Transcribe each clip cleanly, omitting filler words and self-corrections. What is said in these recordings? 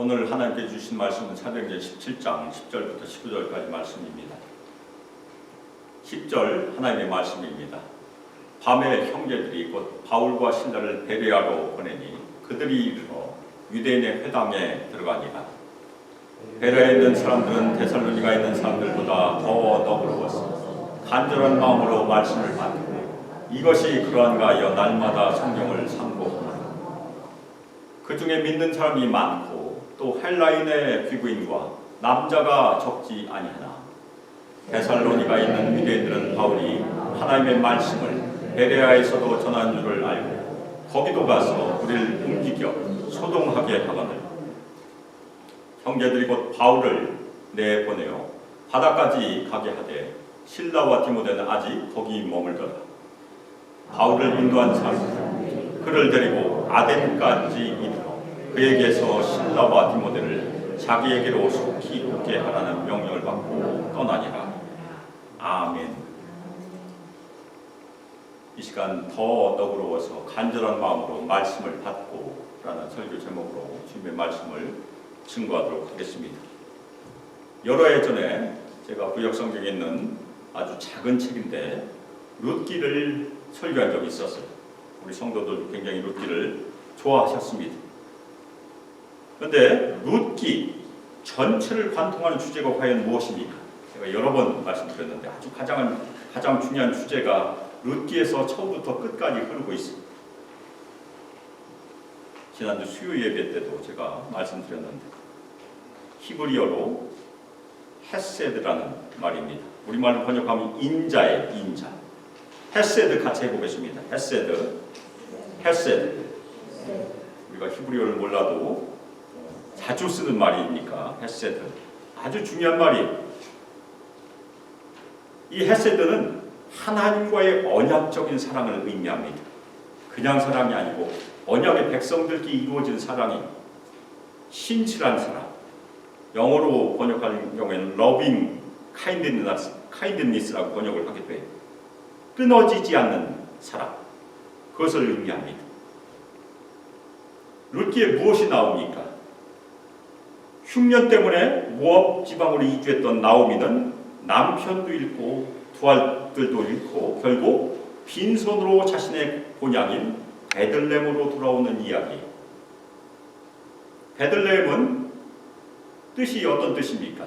오늘 하나님께 주신 말씀은 사도행전 17장 10절부터 19절까지 말씀입니다. 10절 하나님의 말씀입니다. 밤에 형제들이 곧 바울과 실라를 베레아로 보내니 그들이 이르러 유대인의 회당에 들어가니라. 베레아에 있는 사람들은 데살로니가에 있는 사람들보다 더 너그러웠으며 간절한 마음으로 말씀을 받고 이것이 그러한가 하여 날마다 성경을 상고하나. 그 중에 믿는 사람이 많고 또 헬라인의 귀부인과 남자가 적지 아니하나 데살로니가에 있는 유대인들은 바울이 하나님의 말씀을 베레아에서도 전한 줄을 알고 거기도 가서 우리를 움직여 소동하게 하거늘 형제들이 곧 바울을 내보내어 바다까지 가게 하되 실라와 디모데는 아직 거기 머물더라. 바울을 인도한 사람들 그를 데리고 아덴까지 이르러 그에게서 실라와 디모데를 자기에게로 속히 오게 하라는 명령을 받고 떠나니라. 아멘. 이 시간 더 너그러워서 간절한 마음으로 말씀을 받고 라는 설교 제목으로 주님의 말씀을 증거하도록 하겠습니다. 여러 해 전에 제가 구약성경에 있는 아주 작은 책인데 룻기를 설교한 적이 있었어요. 우리 성도들 굉장히 룻기를 좋아하셨습니다. 그런데 룻기 전체를 관통하는 주제가 과연 무엇입니까? 제가 여러 번 말씀드렸는데 아주 가장 중요한 주제가 룻기에서 처음부터 끝까지 흐르고 있습니다. 지난주 수요 예배 때도 제가 말씀드렸는데 히브리어로 헤세드라는 말입니다. 우리말로 번역하면 인자의 인자. 헤세드 같이 해보겠습니다. 헤세드. 우리가 히브리어를 몰라도 자주 쓰는 말이니까 헤세드. 아주 중요한 말이에요. 이 헤세드는 하나님과의 언약적인 사랑을 의미합니다. 그냥 사랑이 아니고 언약의 백성들끼리 이루어진 사랑이 신실한 사랑. 영어로 번역하는 경우에는 loving kindness라고 번역을 하게 돼요. 끊어지지 않는 사랑. 그것을 의미합니다. 룻기에 무엇이 나옵니까? 흉년 때문에 모압 지방으로 이주했던 나오미는 남편도 잃고 두 아들도 잃고 결국 빈손으로 자신의 본향인 베들레헴으로 돌아오는 이야기. 베들레헴은 뜻이 어떤 뜻입니까?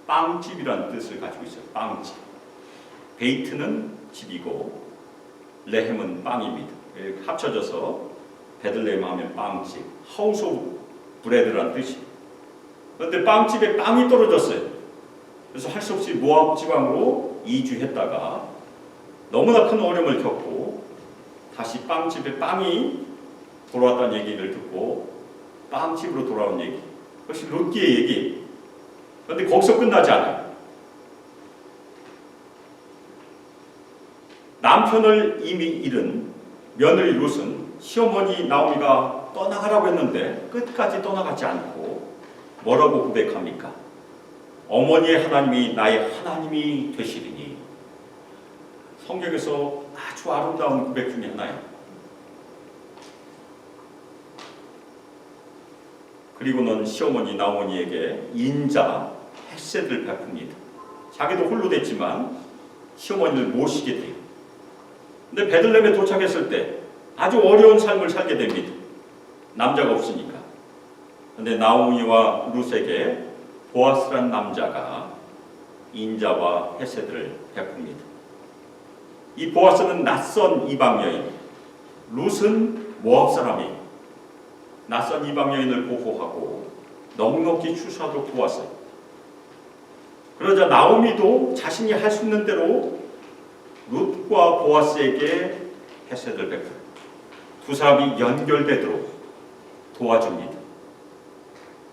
빵집이라는 뜻을 가지고 있어요. 빵집. 베이트는 집이고 레헴은 빵입니다. 합쳐져서 베들레헴 하면 빵집. 하우스 오브 브레드라는 뜻이에요. 그런데 빵집에 빵이 떨어졌어요. 그래서 할 수 없이 모압 지방으로 이주했다가 너무나 큰 어려움을 겪고 다시 빵집에 빵이 돌아왔다는 얘기를 듣고 빵집으로 돌아온 얘기. 그것이 룻기의 얘기. 그런데 거기서 끝나지 않아요. 남편을 이미 잃은 며느리 룻은 시어머니 나오미가 떠나가라고 했는데 끝까지 떠나가지 않고 뭐라고 고백합니까? 어머니의 하나님이 나의 하나님이 되시리니. 성경에서 아주 아름다운 고백 중에 하나예요. 그리고는 시어머니 나오미에게 인자 헤세드를 베풉니다. 자기도 홀로 됐지만 시어머니를 모시게 돼요. 근데 베들레헴에 도착했을 때 아주 어려운 삶을 살게 됩니다. 남자가 없으니까. 근데 나오미와 룻에게 보아스란 남자가 인자와 헤세드를 베풉니다. 이 보아스는 낯선 이방 여인, 룻은 모압 사람이에요. 낯선 이방 여인을 보호하고 넉넉히 추수하도록 도왔어요. 그러자 나오미도 자신이 할 수 있는 대로 룻과 보아스에게 헤세드를 베풀어요. 두 사람이 연결되도록 도와줍니다.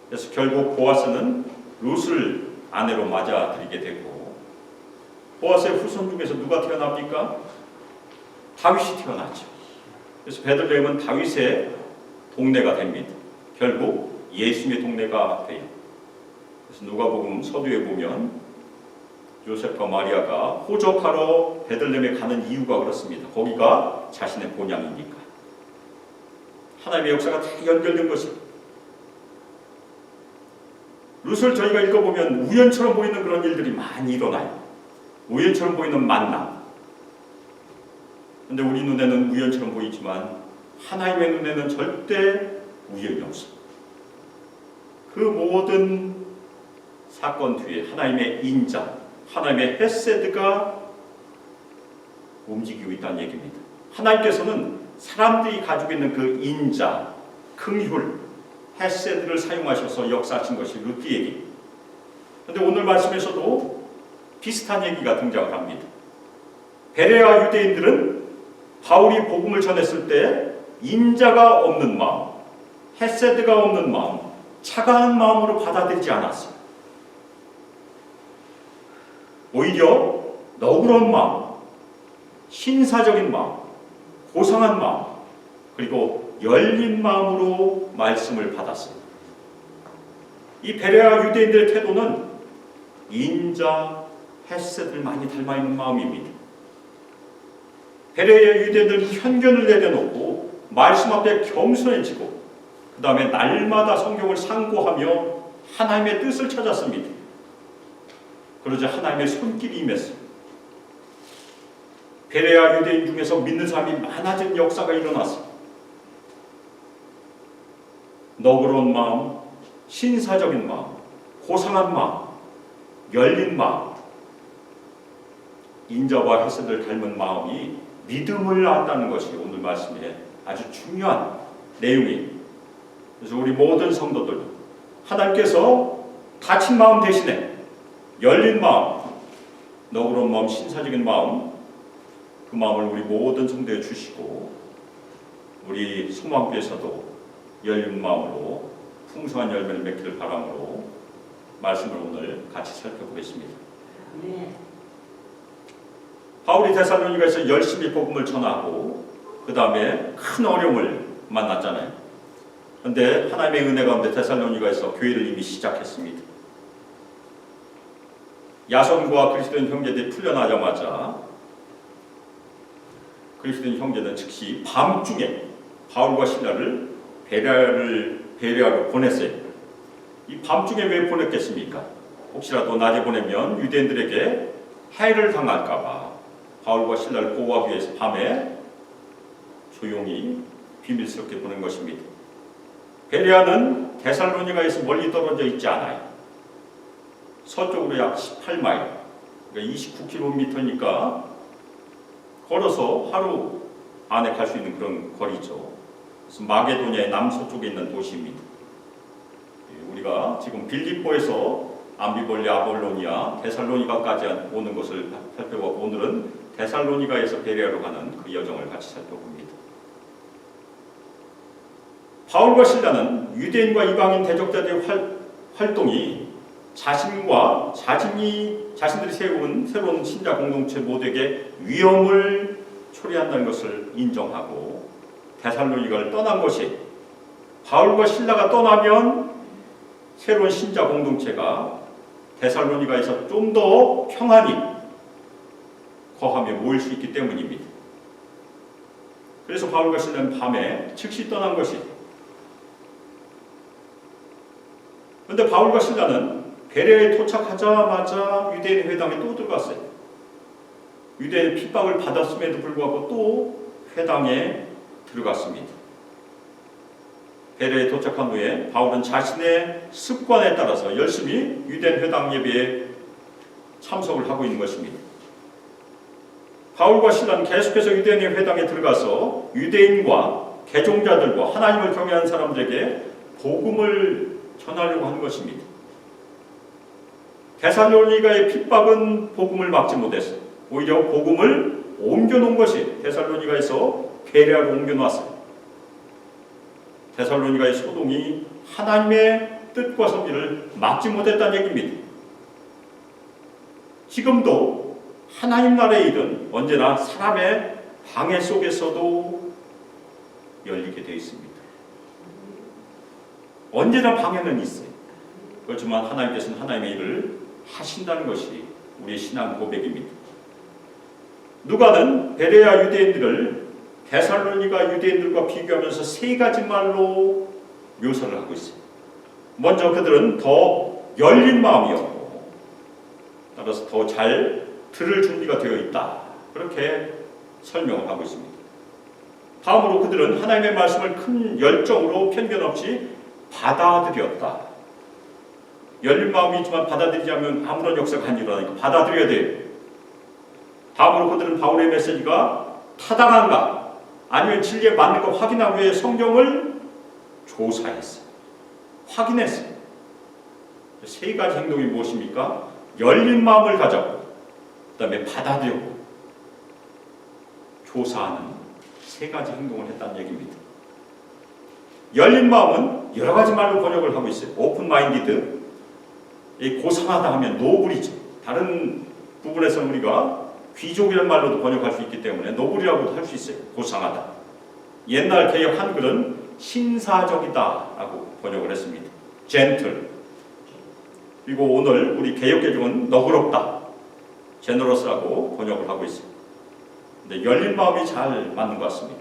그래서 결국 보아스는 룻을 아내로 맞아들이게 되고, 보아스의 후손 중에서 누가 태어납니까? 다윗이 태어나죠. 그래서 베들레헴은 다윗의 동네가 됩니다. 결국 예수님의 동네가 돼요. 그래서 누가복음 서두에 보면 요셉과 마리아가 호적하러 베들레헴에 가는 이유가 그렇습니다. 거기가 자신의 본향이니까. 하나님의 역사가 다 연결된 것입니다. 그것을 저희가 읽어보면 우연처럼 보이는 그런 일들이 많이 일어나요. 우연처럼 보이는 만남. 근데 우리 눈에는 우연처럼 보이지만 하나님의 눈에는 절대 우연이 없어요. 그 모든 사건 뒤에 하나님의 인자, 하나님의 헤세드가 움직이고 있다는 얘기입니다. 하나님께서는 사람들이 가지고 있는 그 인자, 긍휼, 헤세드를 사용하셔서 역사하신 것이 룻 얘기. 그런데 오늘 말씀에서도 비슷한 얘기가 등장을 합니다. 베레아 유대인들은 바울이 복음을 전했을 때 인자가 없는 마음, 헤세드가 없는 마음, 차가운 마음으로 받아들이지 않았어요. 오히려 너그러운 마음, 신사적인 마음, 고상한 마음, 그리고 열린 마음으로 말씀을 받았어요. 이 베레아 유대인들의 태도는 인자, 헤세드를 많이 닮아있는 마음입니다. 베레아 유대인들은 편견을 내려놓고 말씀 앞에 겸손해지고 그 다음에 날마다 성경을 상고하며 하나님의 뜻을 찾았습니다. 그러자 하나님의 손길이 임했어요. 베레아 유대인 중에서 믿는 사람이 많아진 역사가 일어났어요. 너그러운 마음, 신사적인 마음, 고상한 마음, 열린 마음, 인자와 헤세드를 닮은 마음이 믿음을 낳았다는 것이 오늘 말씀에 아주 중요한 내용이에요. 그래서 우리 모든 성도들, 하나님께서 닫힌 마음 대신에 열린 마음, 너그러운 마음, 신사적인 마음, 그 마음을 우리 모든 성도에 주시고 우리 소망교에서도 열린 마음으로 풍성한 열매를 맺기를 바람으로 말씀을 오늘 같이 살펴보겠습니다. 네. 바울이 데살로니가에서 열심히 복음을 전하고 그 다음에 큰 어려움을 만났잖아요. 그런데 하나님의 은혜 가운데 데살로니가에서 교회를 이미 시작했습니다. 야손과 그리스도인 형제들이 풀려나자마자 그리스도인 형제는 즉시 밤중에 바울과 실라를 베레아로 보냈어요. 이 밤중에 왜 보냈겠습니까? 혹시라도 낮에 보내면 유대인들에게 해를 당할까봐 바울과 실라를 보호하기 위해서 밤에 조용히 비밀스럽게 보낸 것입니다. 베레아는 데살로니가에서 멀리 떨어져 있지 않아요. 서쪽으로 약 18마일, 그러니까 29km니까 걸어서 하루 안에 갈 수 있는 그런 거리죠. 그래서 마게도니아의 남서쪽에 있는 도시입니다. 우리가 지금 빌립보에서 암비볼리, 아볼로니아, 데살로니가까지 오는 것을 살펴보고 오늘은 데살로니가에서 베레아로 가는 그 여정을 같이 살펴봅니다. 바울과 실라는 유대인과 이방인 대적자들의 활동이 자신들이 세운 새로운 신자 공동체 모두에게 위험을 초래한다는 것을 인정하고 데살로니가를 떠난 것이 바울과 실라가 떠나면 새로운 신자 공동체가 데살로니가에서 좀 더 평안히 거하며 모일 수 있기 때문입니다. 그래서 바울과 실라는 밤에 즉시 떠난 것이. 그런데 바울과 실라는 베레아에 도착하자마자 유대인 회당에 또 들어갔어요. 유대인 핍박을 받았음에도 불구하고 또 회당에 들어갔습니다. 베레아에 도착한 후에 바울은 자신의 습관에 따라서 열심히 유대인 회당 예배에 참석을 하고 있는 것입니다. 바울과 실라는 계속해서 유대인의 회당에 들어가서 유대인과 개종자들과 하나님을 경외하는 사람들에게 복음을 전하려고 하는 것입니다. 데살로니가의 핍박은 복음을 막지 못했어요. 오히려 복음을 옮겨놓은 것이 데살로니가에서 베레아로 옮겨놨어요. 데살로니가의 소동이 하나님의 뜻과 섭리를 막지 못했다는 얘기입니다. 지금도 하나님 나라의 일은 언제나 사람의 방해 속에서도 열리게 되어 있습니다. 언제나 방해는 있어요. 그렇지만 하나님께서는 하나님의 일을 하신다는 것이 우리의 신앙 고백입니다. 누가는 베레아 유대인들을 데살로니가 유대인들과 비교하면서 세 가지 말로 묘사를 하고 있어요. 먼저 그들은 더 열린 마음이었고 따라서 더 잘 들을 준비가 되어 있다. 그렇게 설명을 하고 있습니다. 다음으로 그들은 하나님의 말씀을 큰 열정으로 편견 없이 받아들였다. 열린 마음이지만 받아들이지 않으면 아무런 역사가 안 일어나니까 받아들여야 돼요. 다음으로 그들은 바울의 메시지가 타당한가 아니면 진리에 맞는가 확인하기 위해 성경을 조사했어요. 확인했어요. 세 가지 행동이 무엇입니까? 열린 마음을 가졌고 그 다음에 받아들였고 조사하는 세 가지 행동을 했다는 얘기입니다. 열린 마음은 여러 가지 말로 번역을 하고 있어요. 오픈 마인디드, 고상하다 하면 노블이죠. 다른 부분에서는 우리가 귀족이라는 말로도 번역할 수 있기 때문에 노블이라고도 할 수 있어요. 고상하다. 옛날 개역 한글은 신사적이다라고 번역을 했습니다. gentle. 그리고 오늘 우리 개역개정은 너그럽다, 제너러스라고 번역을 하고 있습니다. 근데 열린 마음이 잘 맞는 것 같습니다.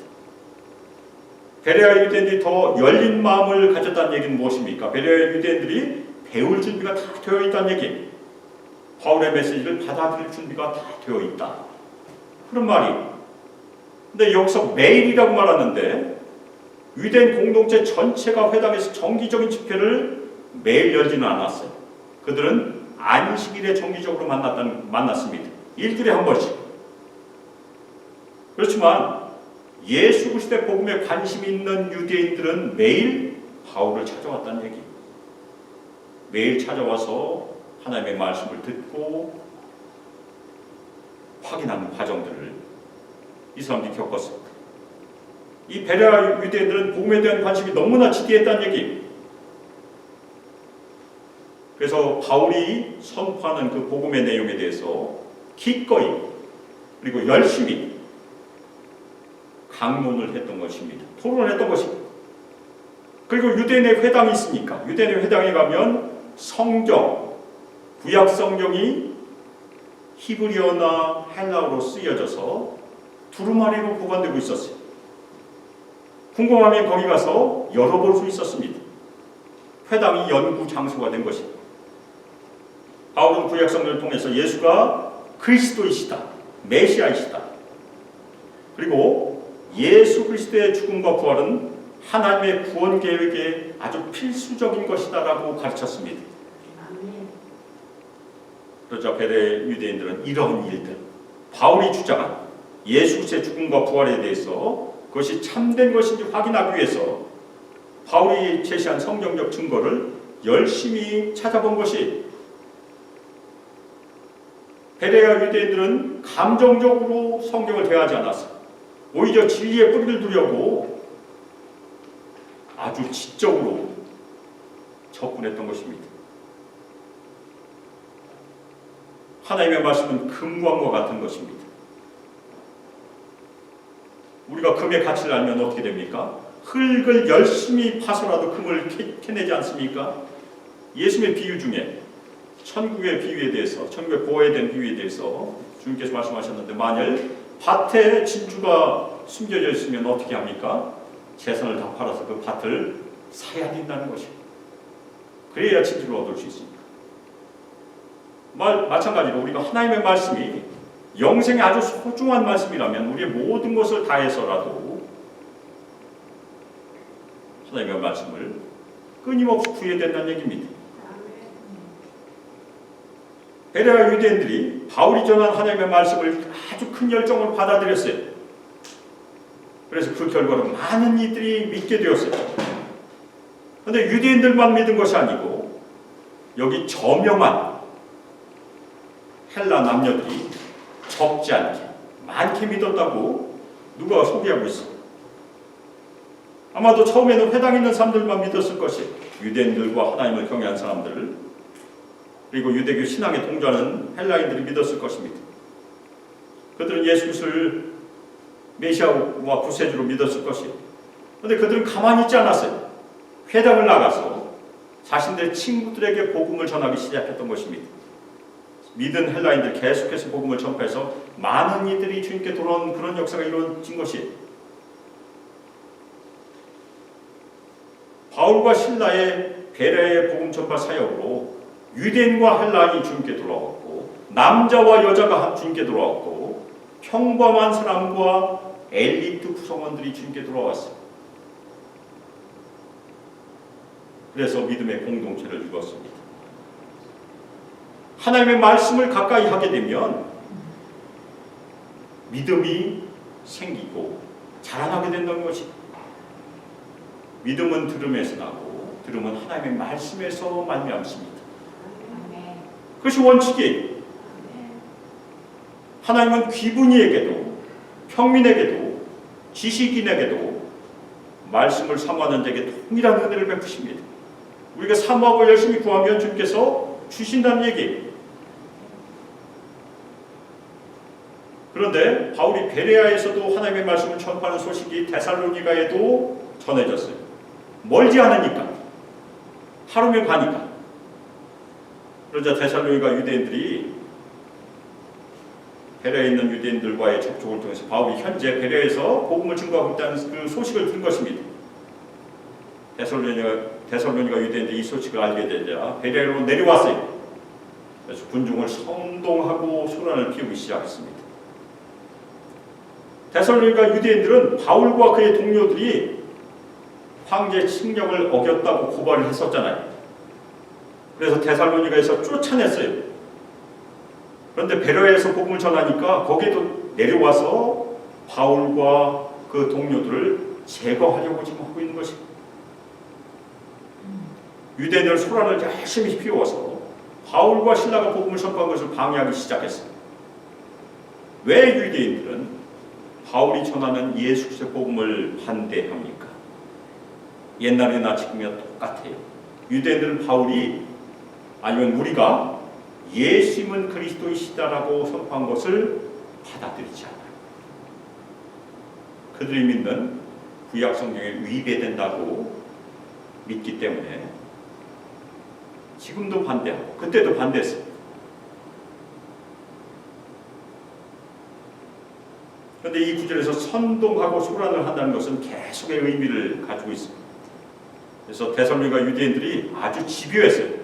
베레아 유대인들이 더 열린 마음을 가졌다는 얘기는 무엇입니까? 베레아 유대인들이 배울 준비가 다 되어 있다는 얘기. 바울의 메시지를 받아들일 준비가 다 되어 있다. 그런 말이. 근데 여기서 매일이라고 말하는데 유대인 공동체 전체가 회당에서 정기적인 집회를 매일 열지는 않았어요. 그들은 안식일에 정기적으로 만났습니다. 일주일에 한 번씩. 그렇지만 예수 그리스도의 복음에 관심이 있는 유대인들은 매일 바울을 찾아왔다는 얘기. 매일 찾아와서 하나님의 말씀을 듣고 확인하는 과정들을 이 사람들이 겪었습니다. 이 베레아 유대인들은 복음에 대한 관심이 너무나 지대했다는 얘기. 그래서 바울이 선포하는 그 복음의 내용에 대해서 기꺼이 그리고 열심히 강론을 했던 것입니다. 토론을 했던 것입니다. 그리고 유대인의 회당이 있으니까 유대인의 회당에 가면 성경, 구약 성경이 히브리어나 헬라어로 쓰여져서 두루마리로 보관되고 있었어요. 궁금하면 거기 가서 열어볼 수 있었습니다. 회당이 연구 장소가 된 것입니다. 바울은 구약 성경을 통해서 예수가 그리스도이시다, 메시아이시다. 그리고 예수 그리스도의 죽음과 부활은 하나님의 구원 계획에 아주 필수적인 것이다라고 가르쳤습니다. 그러자 베레아 유대인들은 이런 일들, 바울이 주장한 예수 그리스도의 죽음과 부활에 대해서 그것이 참된 것인지 확인하기 위해서 바울이 제시한 성경적 증거를 열심히 찾아본 것이 베레아 유대인들은 감정적으로 성경을 대하지 않았어요. 오히려 진리의 뿌리를 두려고 아주 지적으로 접근했던 것입니다. 하나님의 말씀은 금광과 같은 것입니다. 우리가 금의 가치를 알면 어떻게 됩니까? 흙을 열심히 파서라도 금을 캐내지 않습니까? 예수님의 비유 중에 천국의 비유에 대해서, 천국의 보호에 대한 비유에 대해서 주님께서 말씀하셨는데 만일 밭에 진주가 숨겨져 있으면 어떻게 합니까? 재산을 다 팔아서 그 밭을 사야 된다는 것입니다. 그래야 진주를 얻을 수 있습니다. 마찬가지로 우리가 하나님의 말씀이 영생에 아주 소중한 말씀이라면 우리의 모든 것을 다해서라도 하나님의 말씀을 끊임없이 구해야 된다는 얘기입니다. 베레아 유대인들이 바울이 전한 하나님의 말씀을 아주 큰 열정으로 받아들였어요. 그래서 그 결과로 많은 이들이 믿게 되었어요. 그런데 유대인들만 믿은 것이 아니고 여기 저명한 헬라 남녀들이 적지 않게 많게 믿었다고 누가 소개하고 있어요. 아마도 처음에는 회당에 있는 사람들만 믿었을 것이에요. 유대인들과 하나님을 경외한 사람들을, 그리고 유대교 신앙에 동조하는 헬라인들이 믿었을 것입니다. 그들은 예수 그리스도를 메시아와 구세주로 믿었을 것이에요. 그런데 그들은 가만히 있지 않았어요. 회당을 나가서 자신들의 친구들에게 복음을 전하기 시작했던 것입니다. 믿은 헬라인들 계속해서 복음을 전파해서 많은 이들이 주님께 돌아오는 그런 역사가 이루어진 것이에요. 바울과 실라의 베레아의 복음 전파 사역으로 유대인과 헬라인이 주님께 돌아왔고 남자와 여자가 주님께 돌아왔고 평범한 사람과 엘리트 구성원들이 주님께 돌아왔어요. 그래서 믿음의 공동체를 이뤘습니다. 하나님의 말씀을 가까이 하게 되면 믿음이 생기고 자라나게 된다는 것입니다. 믿음은 들음에서 나고 들음은 하나님의 말씀에서 말미암습니다. 그것이 원칙이에요. 하나님은 귀분이에게도 평민에게도 지식인에게도 말씀을 사모하는 자에게 동일한 은혜를 베푸십니다. 우리가 사모하고 열심히 구하면 주님께서 주신다는 얘기예요. 그런데 바울이 베레아에서도 하나님의 말씀을 전파하는 소식이 데살로니가에도 전해졌어요. 멀지 않으니까, 하루면 가니까. 그러자 데살로니가 유대인들이 베레아에 있는 유대인들과의 접촉을 통해서 바울이 현재 베레아에서 복음을 증거하고 있다는 그 소식을 들은 것입니다. 데살로니가 유대인들이 이 소식을 알게 되자 베레아로 내려왔어요. 그래서 군중을 선동하고 소란을 피우기 시작했습니다. 데살로니가 유대인들은 바울과 그의 동료들이 황제 칙령을 어겼다고 고발을 했었잖아요. 그래서 데살로니가에서 쫓아냈어요. 그런데 베레아에서 복음을 전하니까 거기에도 내려와서 바울과 그 동료들을 제거하려고 지금 하고 있는 것입니다. 유대인들 소란을 열심히 피워서 바울과 신라가 복음을 선포한 것을 방해하기 시작했어요. 왜 유대인들은 바울이 전하는 예수 그리스도의 복음을 반대합니까? 옛날이나 지금이나 똑같아요. 유대인들은 바울이 아니면 우리가 예수님은 그리스도이시다라고 선포한 것을 받아들이지 않아요. 그들이 믿는 구약 성경에 위배된다고 믿기 때문에 지금도 반대하고 그때도 반대했어요. 그런데 이 구절에서 선동하고 소란을 한다는 것은 계속의 의미를 가지고 있습니다. 그래서 데살로니가 유대인들이 아주 집요했어요.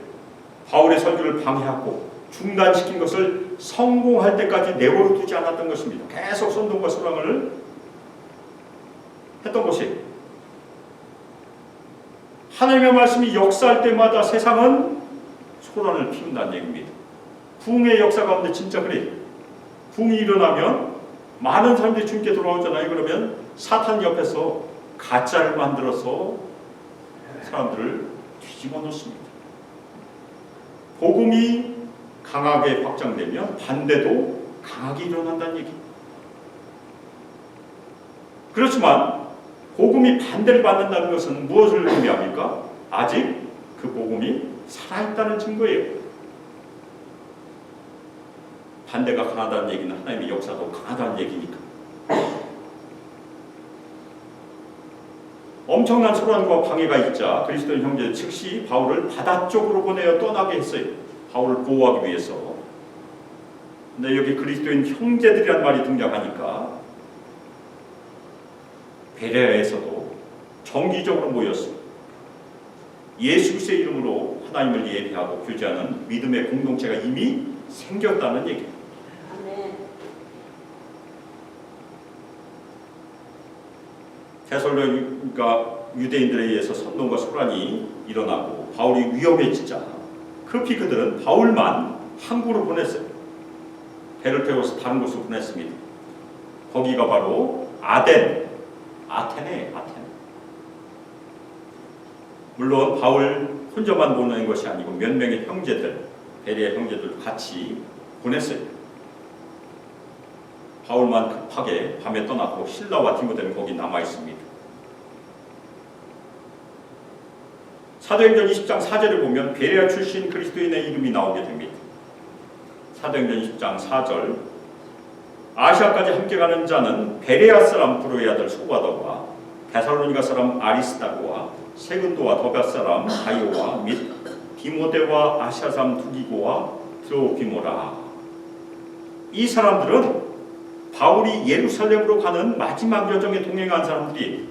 바울의 설교를 방해하고 중단시킨 것을 성공할 때까지 내버려두지 않았던 것입니다. 계속 선동과 소란을 했던 것이에요. 하나님의 말씀이 역사할 때마다 세상은 소란을 피운다는 얘기입니다. 부흥의 역사 가운데 진짜 그래요. 부흥이 일어나면 많은 사람들이 주님께 돌아오잖아요. 그러면 사탄 옆에서 가짜를 만들어서 사람들을 뒤집어 놓습니다. 복음이 강하게 확장되면 반대도 강하게 일어난다는 얘기입니다. 그렇지만 복음이 반대를 받는다는 것은 무엇을 의미합니까? 아직 그 복음이 살아있다는 증거예요. 반대가 강하다는 얘기는 하나님의 역사도 강하다는 얘기니까. 엄청난 소란과 방해가 있자 그리스도인 형제 즉시 바울을 바다 쪽으로 보내어 떠나게 했어요. 바울을 보호하기 위해서. 근데 여기 그리스도인 형제들이란 말이 등장하니까 베레아에서도 정기적으로 모였어요. 예수 그리스도의 이름으로 하나님을 예배하고 교제하는 믿음의 공동체가 이미 생겼다는 얘기예요. 데살로니가 유대인들에 의해서 선동과 소란이 일어나고 바울이 위험해지자 급히 그들은 바울만 항구로 보냈어요. 배를 태워서 다른 곳으로 보냈습니다. 거기가 바로 아테네예요. 아테네. 물론 바울 혼자만 보내는 것이 아니고 몇 명의 형제들, 베레아 형제들 같이 보냈어요. 바울만 급하게 밤에 떠났고 실라와 디모데는 거기 남아 있습니다. 사도행전 20장 4절을 보면 베레아 출신 그리스도인의 이름이 나오게 됩니다. 사도행전 20장 4절 아시아까지 함께 가는 자는 베레아 사람 브로의 아들 소바더와 데살로니가 사람 아리스다고와 세근도와 더베 사람 가이오와 및 디모데와 아시아 사람 두기고와 드로피모라. 이 사람들은 바울이 예루살렘으로 가는 마지막 여정에 동행한 사람들이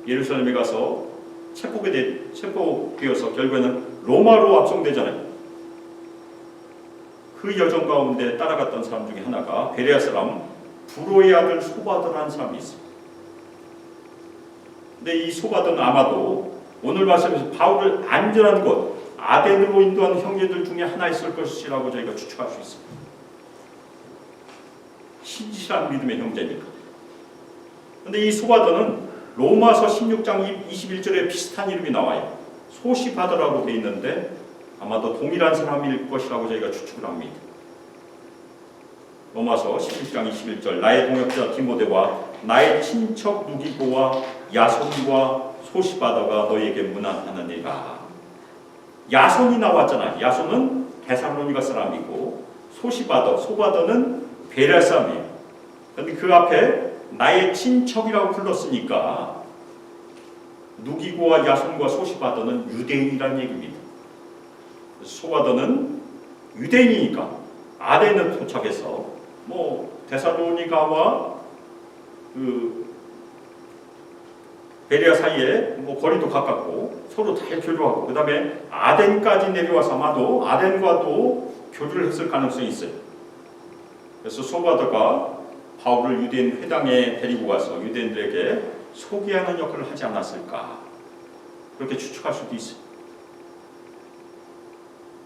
예루살렘에 가서 체포되어서 결국에는 로마로 압송되잖아요. 그 여정 가운데 따라갔던 사람 중에 하나가 베레아 사람 브로의 아들 소바더라는 사람이 있어요. 근데 이 소바더는 아마도 오늘 말씀에서 바울을 안전한 곳 아덴으로 인도한 형제들 중에 하나 있을 것이라고 저희가 추측할 수 있습니다. 신실한 믿음의 형제니까. 근데 이 소바더는 로마서 16장 21절에 비슷한 이름이 나와요. 소시바더라고 되어 있는데 아마도 동일한 사람일 것이라고 저희가 추측을 합니다. 로마서 16장 21절 나의 동역자 디모데와 나의 친척 누기고와 야손과 소시바더가 너희에게 문안하느니라. 야손이 나왔잖아. 야손은 데살로니가 사람이고 소바더는 베레아 사람이에요. 그런데 그 앞에 나의 친척이라고 불렀으니까 누기고와 야손과 소시바더는 유대인이라는 얘기입니다. 소바더는 유대인이니까 아덴에 도착해서 데살로니가와 베레아 사이에 거리도 가깝고 서로 잘 교류하고 그 다음에 아덴까지 내려와서 아마도 아덴과도 교류를 했을 가능성이 있어요. 그래서 소바더가 바울을 유대인 회당에 데리고 가서 유대인들에게 소개하는 역할을 하지 않았을까 그렇게 추측할 수도 있어요.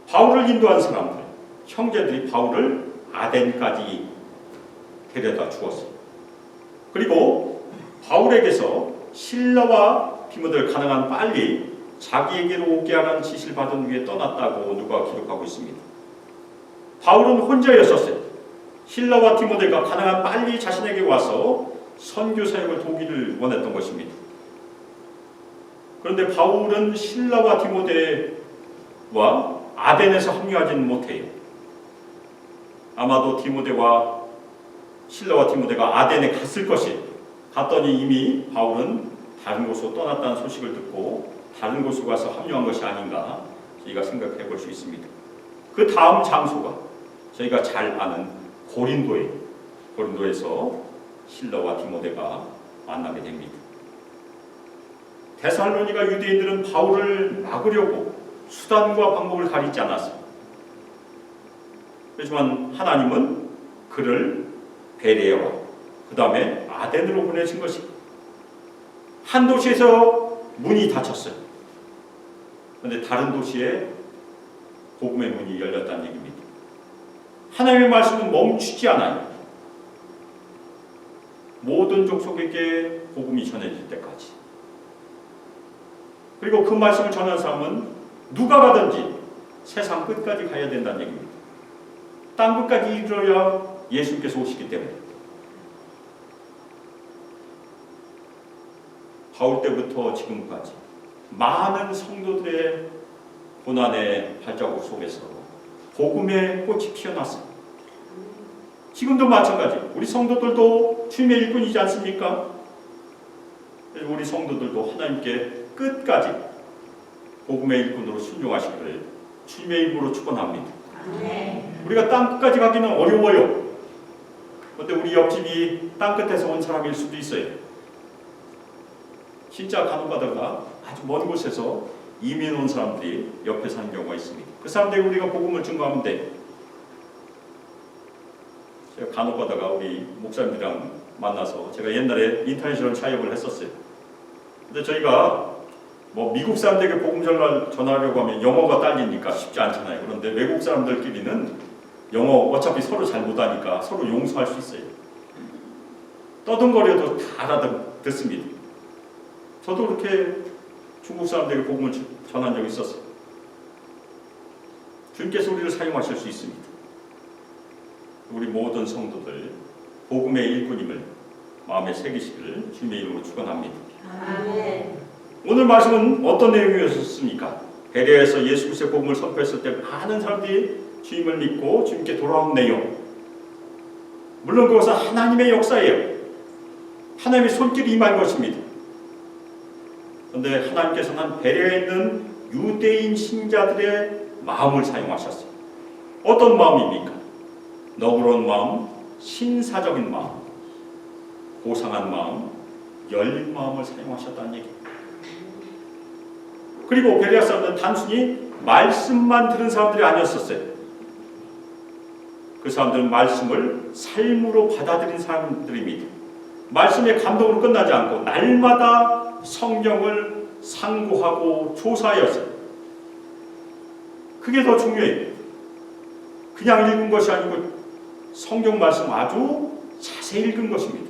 바울을 인도한 사람들, 형제들이 바울을 아덴까지 데려다 주었어요. 그리고 바울에게서 실라와 디모데를 가능한 빨리 자기에게로 오게 하라는 지시를 받은 후에 떠났다고 누가 기록하고 있습니다. 바울은 혼자였었어요. 실라와 디모데가 가능한 빨리 자신에게 와서 선교 사역을 도우기를 원했던 것입니다. 그런데 바울은 실라와 디모데와 아덴에서 합류하지는 못해요. 아마도 실라와 디모데가 아덴에 갔을 것이 갔더니 이미 바울은 다른 곳으로 떠났다는 소식을 듣고 다른 곳으로 가서 합류한 것이 아닌가 저희가 생각해 볼 수 있습니다. 그 다음 장소가 저희가 잘 아는 고린도예요. 고린도에서 실라와 디모데가 만나게 됩니다. 데살로니가 유대인들은 바울을 막으려고 수단과 방법을 가리지 않았습니다. 하지만 하나님은 그를 베레아와 그 다음에 아덴으로 보내신 것이 한 도시에서 문이 닫혔어요. 그런데 다른 도시에 복음의 문이 열렸다는 얘기입니다. 하나님의 말씀은 멈추지 않아요. 모든 족속에게 복음이 전해질 때까지. 그리고 그 말씀을 전하는 사람은 누가 가든지 세상 끝까지 가야 된다는 얘기입니다. 땅 끝까지 이르러야 예수님께서 오시기 때문에. 바울 때부터 지금까지 많은 성도들의 고난의 발자국 속에서 복음의 꽃이 피어났어요. 지금도 마찬가지. 우리 성도들도 주님의 일꾼이지 않습니까? 우리 성도들도 하나님께 끝까지 복음의 일꾼으로 순종하시기를 주님의 이름으로 축원합니다. 우리가 땅 끝까지 가기는 어려워요. 그런데 우리 옆집이 땅 끝에서 온 사람일 수도 있어요. 진짜 간호가다가 아주 먼 곳에서 이민 온 사람들이 옆에 사는 경우가 있습니다. 그 사람들이 우리가 복음을 증거하면 돼. 제가 간호가다가 우리 목사님들이랑 만나서 제가 옛날에 인터내셔널 사역을 했었어요. 근데 저희가 미국 사람들에게 복음 전하려고 하면 영어가 딸리니까 쉽지 않잖아요. 그런데 외국 사람들끼리는 영어 어차피 서로 잘 못하니까 서로 용서할 수 있어요. 떠듬거려도 다 알아듣습니다. 저도 그렇게 중국 사람들에게 복음을 전한 적이 있었어요. 주님께서 우리를 사용하실 수 있습니다. 우리 모든 성도들 복음의 일꾼임을 마음에 새기시기를 주님의 이름으로 축원합니다. 아멘. 오늘 말씀은 어떤 내용이었습니까? 베레아에서 예수 그리스도의 복음을 선포했을 때 많은 사람들이 주님을 믿고 주님께 돌아온 내용. 물론 그것은 하나님의 역사예요. 하나님의 손길이 임한 것입니다. 그런데 하나님께서는 베레아에 있는 유대인 신자들의 마음을 사용하셨어요. 어떤 마음입니까? 너그러운 마음, 신사적인 마음, 고상한 마음, 열린 마음을 사용하셨다는 얘기입니다. 그리고 베레아 사람들은 단순히 말씀만 들은 사람들이 아니었었어요. 그 사람들은 말씀을 삶으로 받아들인 사람들입니다. 말씀의 감동으로 끝나지 않고 날마다 성경을 상고하고 조사하였어요. 그게 더 중요해요. 그냥 읽은 것이 아니고 성경 말씀 아주 자세히 읽은 것입니다.